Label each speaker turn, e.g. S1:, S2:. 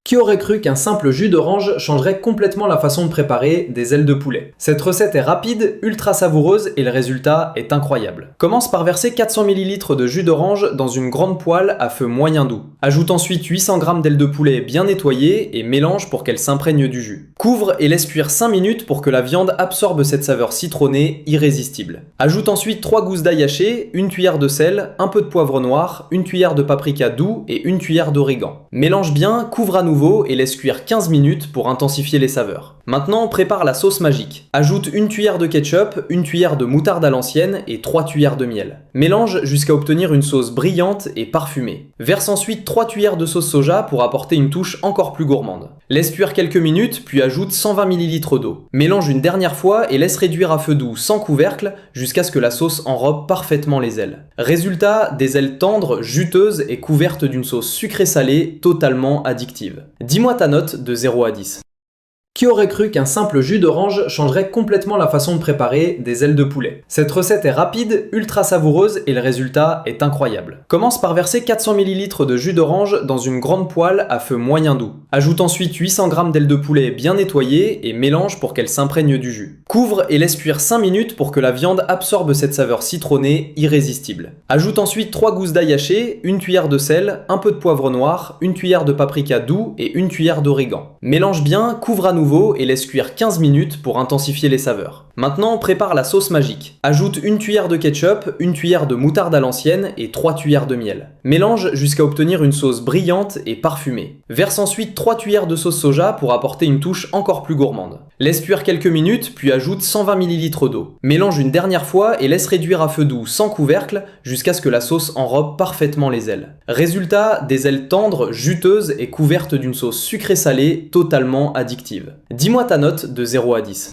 S1: Qui aurait cru qu'un simple jus d'orange changerait complètement la façon de préparer des ailes de poulet? Cette recette est rapide, ultra savoureuse et le résultat est incroyable. Commence par verser 400 ml de jus d'orange dans une grande poêle à feu moyen doux. Ajoute ensuite 800 g d'ailes de poulet bien nettoyées et mélange pour qu'elles s'imprègnent du jus. Couvre et laisse cuire 5 minutes pour que la viande absorbe cette saveur citronnée irrésistible. Ajoute ensuite 3 gousses d'ail haché, une cuillère de sel, un peu de poivre noir, une cuillère de paprika doux et une cuillère d'origan. Mélange bien, couvre à nouveau et laisse cuire 15 minutes pour intensifier les saveurs. Maintenant, prépare la sauce magique. Ajoute une cuillère de ketchup, une cuillère de moutarde à l'ancienne et 3 cuillères de miel. Mélange jusqu'à obtenir une sauce brillante et parfumée. Verse ensuite 3 cuillères de sauce soja pour apporter une touche encore plus gourmande. Laisse cuire quelques minutes, puis ajoute 120 ml d'eau. Mélange une dernière fois et laisse réduire à feu doux sans couvercle jusqu'à ce que la sauce enrobe parfaitement les ailes. Résultat, des ailes tendres, juteuses et couvertes d'une sauce sucrée-salée totalement addictive. Dis-moi ta note de 0 à 10. Qui aurait cru qu'un simple jus d'orange changerait complètement la façon de préparer des ailes de poulet? Cette recette est rapide, ultra savoureuse et le résultat est incroyable. Commence par verser 400 ml de jus d'orange dans une grande poêle à feu moyen doux. Ajoute ensuite 800 g d'ailes de poulet bien nettoyées et mélange pour qu'elles s'imprègnent du jus. Couvre et laisse cuire 5 minutes pour que la viande absorbe cette saveur citronnée irrésistible. Ajoute ensuite 3 gousses d'ail haché, une cuillère de sel, un peu de poivre noir, une cuillère de paprika doux et une cuillère d'origan. Mélange bien, couvre à nouveau et laisse cuire 15 minutes pour intensifier les saveurs. Maintenant, prépare la sauce magique. Ajoute une cuillère de ketchup, une cuillère de moutarde à l'ancienne et 3 cuillères de miel. Mélange jusqu'à obtenir une sauce brillante et parfumée. Verse ensuite 3 cuillères de sauce soja pour apporter une touche encore plus gourmande. Laisse cuire quelques minutes, puis ajoute 120 ml d'eau. Mélange une dernière fois et laisse réduire à feu doux sans couvercle jusqu'à ce que la sauce enrobe parfaitement les ailes. Résultat, des ailes tendres, juteuses et couvertes d'une sauce sucrée-salée totalement addictive. Dis-moi ta note de 0 à 10.